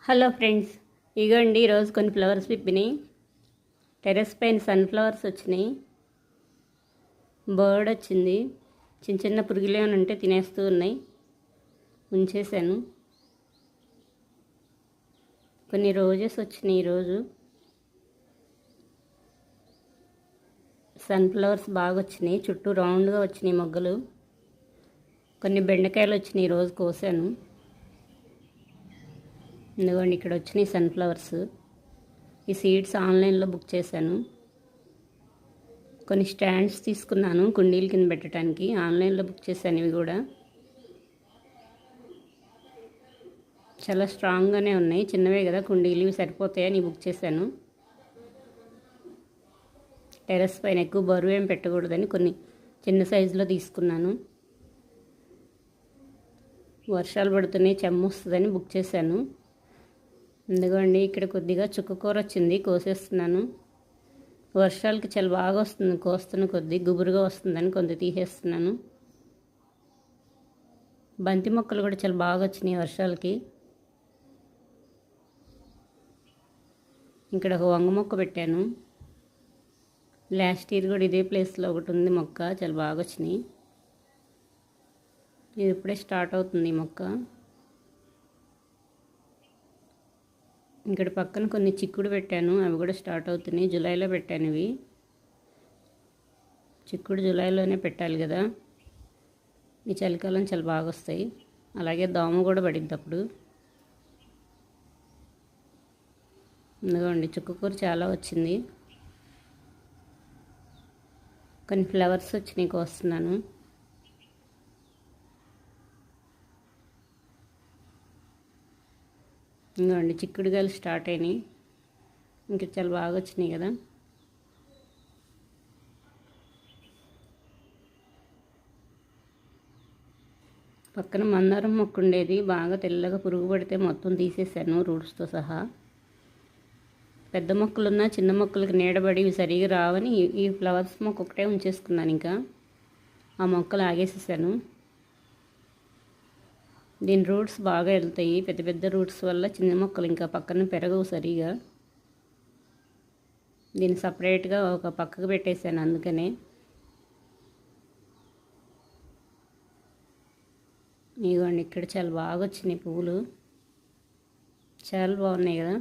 Hello friends, ఇగోండి ఈరోజు కొన్ని ఫ్లవర్స్ విప్పినాయి. టెర్రస్ పైన సన్ఫ్లవర్స్ వచ్చినాయి. బర్డ్ వచ్చింది. చిన్న చిన్న పురుగులు ఏమైనా ఉంటే తినేస్తూ ఉన్నాయి. ఉంచేసాను. కొన్ని రోజెస్ వచ్చినాయి ఈరోజు. సన్ఫ్లవర్స్ బాగా వచ్చినాయి. చుట్టూ రౌండ్గా వచ్చినాయి మొగ్గలు. కొన్ని బెండకాయలు వచ్చినాయి, ఈరోజు కోసాను. ఇదిగోండి ఇక్కడ వచ్చినాయి సన్ఫ్లవర్స్. ఈ సీడ్స్ ఆన్లైన్లో బుక్ చేశాను. కొన్ని స్టాండ్స్ తీసుకున్నాను కుండీల కింద పెట్టడానికి. ఆన్లైన్లో బుక్ చేశాను. ఇవి కూడా చాలా స్ట్రాంగ్గానే ఉన్నాయి. చిన్నవే కదా కుండీలు, ఇవి సరిపోతాయని బుక్ చేశాను. టెర్రస్ పైన ఎక్కువ బరువు ఏం పెట్టకూడదని కొన్ని చిన్న సైజులో తీసుకున్నాను. వర్షాలు పడుతున్నాయి, చెమ్మ వస్తుందని బుక్ చేశాను. ఎందుకండి ఇక్కడ కొద్దిగా చుక్కకూర వచ్చింది, కోసేస్తున్నాను. వర్షాలకి చాలా బాగా వస్తుంది, కోస్తున్న కొద్ది గుబురుగా వస్తుందని కొంత తీసేస్తున్నాను. బంతి మొక్కలు కూడా చాలా బాగా వచ్చినాయి వర్షాలకి. ఇక్కడ ఒక వంగ మొక్క పెట్టాను. లాస్ట్ ఇయర్ కూడా ఇదే ప్లేస్లో ఒకటి ఉంది మొక్క, చాలా బాగా వచ్చినాయి. ఇది ఇప్పుడే స్టార్ట్ అవుతుంది ఈ మొక్క. ఇక్కడ పక్కన కొన్ని చిక్కుడు పెట్టాను, అవి కూడా స్టార్ట్ అవుతున్నాయి. జూలైలో పెట్టాను ఇవి. చిక్కుడు జూలైలోనే పెట్టాలి కదా, ఈ చలికాలం చాలా బాగా వస్తాయి. అలాగే దోమ కూడా పడిద్ది అప్పుడు. ఇదిగోండి చుక్కకూర చాలా వచ్చింది. కొన్ని ఫ్లవర్స్ వచ్చినాయి, కోస్తున్నాను. ఇంకోండి చిక్కుడుగాయలు స్టార్ట్ అయినాయి. ఇంకా చాలా బాగా వచ్చినాయి కదా. పక్కన మందారం మొక్క ఉండేది, బాగా తెల్లగా పురుగు పడితే మొత్తం తీసేసాను రూట్స్తో సహా. పెద్ద మొక్కలున్నా చిన్న మొక్కలకి నీడబడి ఇవి సరిగా రావని ఈ ఫ్లవర్స్ మొక్క ఒకటే ఉంచేసుకున్నాను. ఇంకా ఆ మొక్కలు ఆగేసేసాను. దీని రూట్స్ బాగా వెళ్తాయి. పెద్ద పెద్ద రూట్స్ వల్ల చిన్న మొక్కలు ఇంకా పక్కన పెరగవు సరిగా. దీన్ని సపరేట్గా ఒక పక్కకు పెట్టేశాను అందుకనే. ఇదిగోండి ఇక్కడ చాలా బాగా వచ్చినాయి పువ్వులు, చాలా బాగున్నాయి కదా.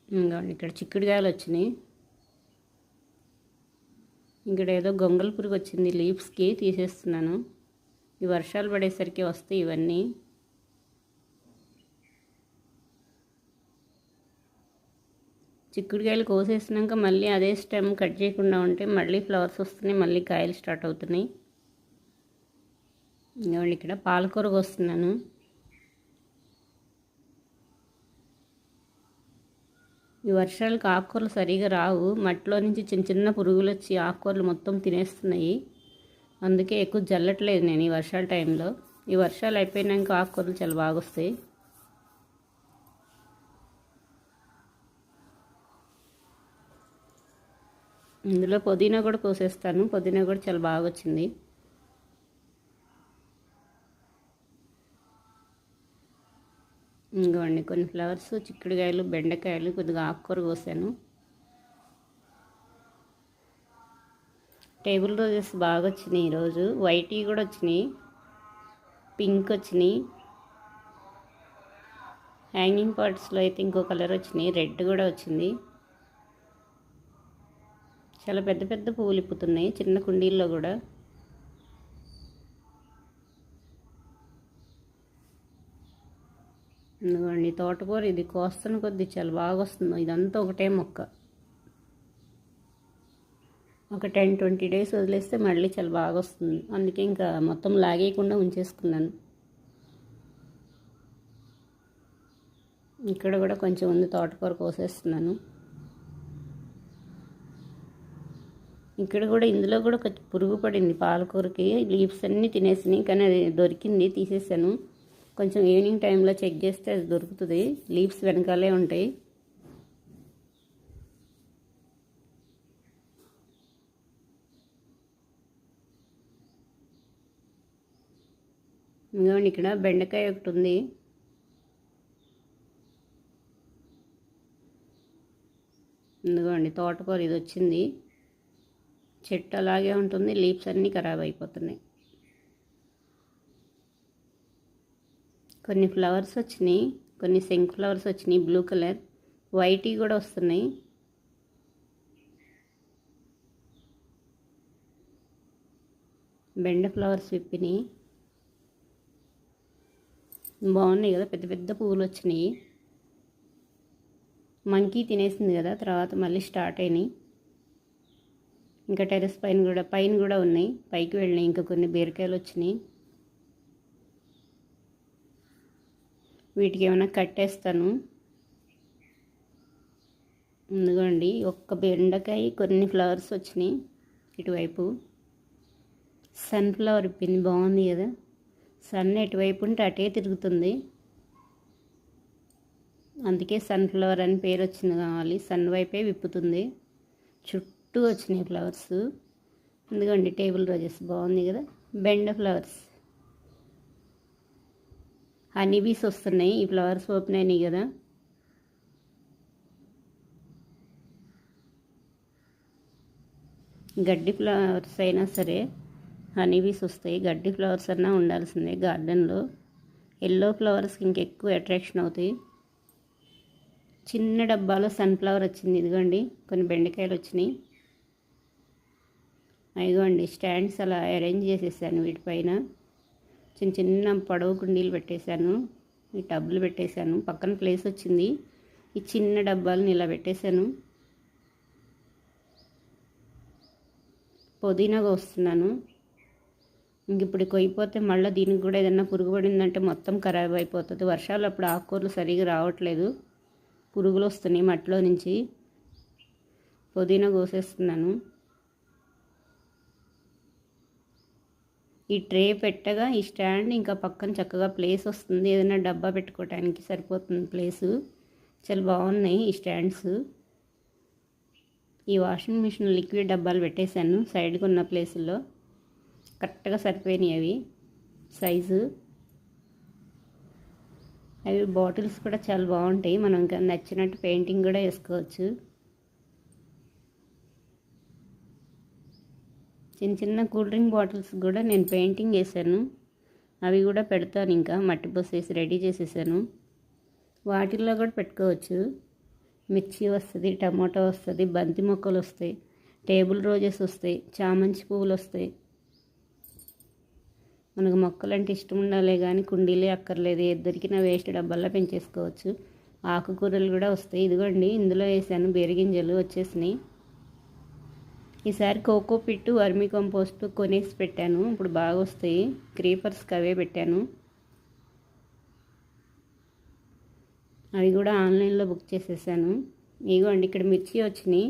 ఇదిగోండి ఇక్కడ చిక్కుడుకాయలు వచ్చినాయి. ఇక్కడ ఏదో గొంగళ పురుగు వచ్చింది, లీవ్స్కి తీసేస్తున్నాను. ఈ వర్షాలు పడేసరికి వస్తాయి ఇవన్నీ. చిక్కుడుకాయలు కోసేసినాక మళ్ళీ అదే స్టెమ్ కట్ చేయకుండా ఉంటే మళ్ళీ ఫ్లవర్స్ వస్తున్నాయి, మళ్ళీ కాయలు స్టార్ట్ అవుతున్నాయి. ఇదిగోండి ఇక్కడ పాలకూర కోస్తున్నాను. ఈ వర్షాలకు ఆకుకూరలు సరిగా రావు, మట్టిలో నుంచి చిన్న చిన్న పురుగులు వచ్చి ఆకుకూరలు మొత్తం తినేస్తున్నాయి. అందుకే ఎక్కువ జల్లట్లేదు నేను ఈ వర్షాల టైంలో. ఈ వర్షాలు అయిపోయినాక ఆకుకూరలు చాలా బాగా వస్తాయి. ఇందులో పుదీనా కూడా కోసేస్తాను. పుదీనా కూడా చాలా బాగా వచ్చింది. ఇంకోండి కొన్ని ఫ్లవర్స్, చిక్కుడుకాయలు, బెండకాయలు, కొద్దిగా ఆకుకూర కోసాను. టేబుల్ రోజెస్ బాగా వచ్చినాయి ఈరోజు. వైట్ కూడా వచ్చినాయి, పింక్ వచ్చినాయి. హ్యాంగింగ్ పాట్స్లో అయితే ఇంకో కలర్ వచ్చినాయి, రెడ్ కూడా వచ్చింది. చాలా పెద్ద పెద్ద పువ్వులు ఇప్పుతున్నాయి చిన్న కుండీల్లో కూడా. ఇదిగోండి తోటకూర, ఇది కోస్తున్న కొద్ది చాలా బాగా వస్తుంది. ఇదంతా ఒకటే మొక్క. ఒక 10-20 డేస్ వదిలేస్తే మళ్ళీ చాలా బాగా వస్తుంది. అందుకే ఇంకా మొత్తం లాగేయకుండా ఉంచేసుకున్నాను. ఇక్కడ కూడా కొంచెం ఉంది, తోటకూర కోసేస్తున్నాను. ఇక్కడ కూడా ఇందులో కూడా పురుగు పడింది పాలకూరకి. లీవ్స్ అన్నీ తినేసినాయి, కానీ అది దొరికింది, తీసేసాను. కొంచెం ఈవినింగ్ టైంలో చెక్ చేస్తే అది దొరుకుతుంది. లీవ్స్ వెనకాలే ఉంటాయి. ఇంకోండి ఇక్కడ బెండకాయ ఒకటి ఉంది. ఇందుకోండి తోటకూర ఇది వచ్చింది. చెట్టు అలాగే ఉంటుంది, లీవ్స్ అన్నీ ఖరాబ్ అయిపోతున్నాయి. కొన్ని ఫ్లవర్స్ వచ్చినాయి, కొన్ని శంకు ఫ్లవర్స్ వచ్చినాయి బ్లూ కలర్, వైట్ కూడా వస్తున్నాయి. బెండ ఫ్లవర్స్ విప్పినాయి, బాగున్నాయి కదా, పెద్ద పెద్ద పువ్వులు వచ్చినాయి. మంకీ తినేసింది కదా, తర్వాత మళ్ళీ స్టార్ట్ అయినాయి. ఇంకా టెర్రస్ పైన కూడా ఉన్నాయి, పైకి వెళ్ళినాయి. ఇంకా కొన్ని బీరకాయలు వచ్చినాయి. వీటికి ఏమైనా కట్టేస్తాను. ముందుగోండి ఒక్క బెండకాయ, కొన్ని ఫ్లవర్స్ వచ్చినాయి. ఇటువైపు సన్ఫ్లవర్ పిన్ బాగుంది కదా, సన్ ఎటువైపు ఉంటే అటే తిరుగుతుంది, అందుకే సన్ఫ్లవర్ అని పేరు వచ్చింది. కావాలి సన్ వైపే విప్పుతుంది. చుట్టూ వచ్చినాయి ఫ్లవర్స్. ఎందుకండి టేబుల్ రోజెస్ బాగుంది కదా. బెండ ఫ్లవర్స్, హనీబీస్ వస్తున్నాయి. ఈ ఫ్లవర్స్ ఓపెన్ అయినాయి కదా. గడ్డి ఫ్లవర్స్ అయినా సరే హనీబీస్ వస్తాయి. గడ్డి ఫ్లవర్స్ అన్నా ఉండాల్సిందే గార్డెన్లో. ఎల్లో ఫ్లవర్స్కి ఇంకెక్కువ అట్రాక్షన్ అవుతాయి. చిన్న డబ్బాలో సన్ఫ్లవర్ వచ్చింది. ఇదిగోండి కొన్ని బెండకాయలు వచ్చినాయి. ఇదిగోండి స్టాండ్స్ అలా అరేంజ్ చేసేసాను. వీటిపైన చిన్న చిన్న పొడవు కుండీలు పెట్టేశాను. ఈ టబ్బులు పెట్టేశాను. పక్కన ప్లేస్ వచ్చింది. ఈ చిన్న డబ్బాలను ఇలా పెట్టేశాను. పుదీనా కోస్తున్నాను. ఇంక ఇప్పుడు కొయ్యిపోతే మళ్ళీ దీనికి కూడా ఏదన్నా పురుగు పడిందంటే మొత్తం ఖరాబ్ అయిపోతుంది. వర్షాలు అప్పుడు ఆకుకూరలు సరిగా రావట్లేదు, పురుగులు వస్తున్నాయి మట్టిలో నుంచి. పుదీనా కోసేస్తున్నాను. ఈ ట్రే పెట్టగా ఈ స్టాండ్ ఇంకా పక్కన చక్కగా ప్లేస్ వస్తుంది. ఏదైనా డబ్బా పెట్టుకోవడానికి సరిపోతుంది ప్లేసు. చాలా బాగున్నాయి ఈ స్టాండ్స్. ఈ వాషింగ్ మిషన్ లిక్విడ్ డబ్బాలు పెట్టేశాను సైడ్కి ఉన్న ప్లేసుల్లో. కరెక్ట్గా సరిపోయినాయి అవి సైజు. అవి బాటిల్స్ కూడా చాలా బాగుంటాయి. మనం ఇంకా నచ్చినట్టు పెయింటింగ్ కూడా వేసుకోవచ్చు. చిన్న చిన్న కూల్ డ్రింక్ బాటిల్స్ కూడా నేను పెయింటింగ్ వేసాను. అవి కూడా పెడతాను. ఇంకా మట్టి పోసేసి రెడీ చేసేసాను. వాటిల్లో కూడా పెట్టుకోవచ్చు. మిర్చి వస్తుంది, టమాటో వస్తుంది, బంతి మొక్కలు వస్తాయి, టేబుల్ రోజెస్ వస్తాయి, చామంతి పువ్వులు వస్తాయి. మనకు మొక్కలు అంటే ఇష్టం ఉండాలి కానీ కుండీలే అక్కర్లేదు. దొరికిన వేస్ట్ డబ్బాల్లో పెంచేసుకోవచ్చు. ఆకుకూరలు కూడా వస్తాయి. ఇదిగోండి ఇందులో వేసాను బేరిగింజలు వచ్చేసినాయి. ఈసారి కోకో పిట్టు వర్మీ కంపోస్ట్ కొనేసి పెట్టాను. ఇప్పుడు బాగా వస్తాయి. క్రీపర్స్కి అవే పెట్టాను. అవి కూడా ఆన్లైన్లో బుక్ చేసేసాను. ఇదిగోండి ఇక్కడ మిర్చి వచ్చినాయి.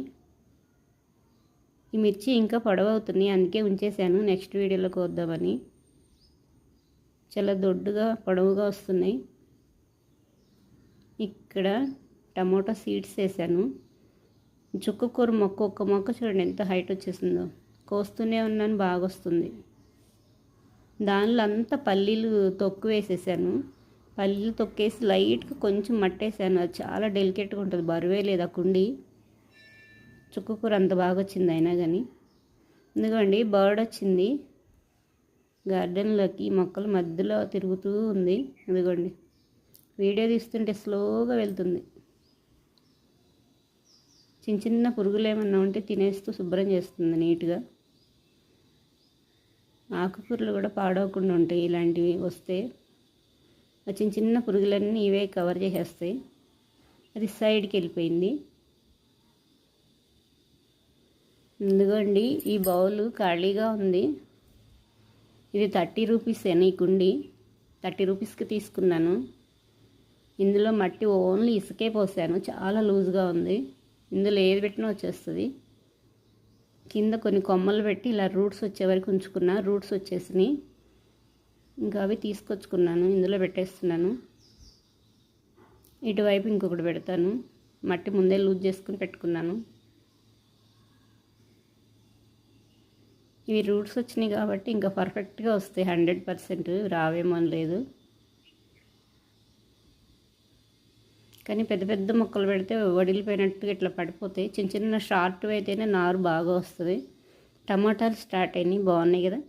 ఈ మిర్చి ఇంకా పొడవవుతున్నాయి, అందుకే ఉంచేసాను నెక్స్ట్ వీడియోలో కోద్దామని. చాలా దొడ్డుగా పొడవుగా వస్తున్నాయి. ఇక్కడ టమోటా సీడ్స్ వేసాను. చుక్కకూర మొక్క, ఒక్క మొక్క చూడండి ఎంత హైట్ వచ్చేసిందో. కోస్తూనే ఉన్నాను, బాగా వస్తుంది. దానిలో అంతా పల్లీలు తొక్కు వేసేసాను. పల్లీలు తొక్కేసి లైట్గా కొంచెం మట్టేసాను. అది చాలా డెలికేట్గా ఉంటుంది, బరువే లేదు ఆ కుండి. చుక్కకూర అంత బాగా వచ్చింది అయినా కానీ. ఎందుకండి బర్డ్ వచ్చింది గార్డెన్లోకి, మొక్కల మధ్యలో తిరుగుతూ ఉంది. ఇదిగోండి వీడియో తీస్తుంటే స్లోగా వెళ్తుంది. చిన్న చిన్న పురుగులు ఏమన్నా ఉంటే తినేస్తూ శుభ్రం చేస్తుంది నీట్గా. ఆకుకూరలు కూడా పాడవకుండా ఉంటాయి ఇలాంటివి వస్తే. ఆ చిన్న చిన్న పురుగులన్నీ ఇవే కవర్ చేసేస్తాయి. అది సైడ్కి వెళ్ళిపోయింది. ఎందుకండి ఈ బౌల్ ఖాళీగా ఉంది. ఇది 30 రూపీసేనా ఈ కుండి. 30 రూపీస్కి తీసుకున్నాను. ఇందులో మట్టి ఓన్లీ ఇసుకే పోసాను. చాలా లూజ్గా ఉంది. ఇందులో ఏది పెట్టినా వచ్చేస్తుంది. కింద కొన్ని కొమ్మలు పెట్టి ఇలా రూట్స్ వచ్చే వరకు ఉంచుకున్నా. రూట్స్ వచ్చేసినాయి. ఇంకా అవి తీసుకొచ్చుకున్నాను, ఇందులో పెట్టేస్తున్నాను. ఇటువైపు ఇంకొకటి పెడతాను. మట్టి ముందే లూజ్ చేసుకుని పెట్టుకున్నాను. ఇవి రూట్స్ వచ్చినాయి కాబట్టి ఇంకా పర్ఫెక్ట్గా వస్తాయి, 100% రావేమో అని లేదు. కానీ పెద్ద పెద్ద మొక్కలు పెడితే వడిలిపోయినట్టుగా ఇట్లా పడిపోతాయి. చిన్న చిన్న షార్ట్ అయితేనే నారు బాగా వస్తుంది. టమాటాలు స్టార్ట్ అయినాయి, బాగున్నాయి కదా.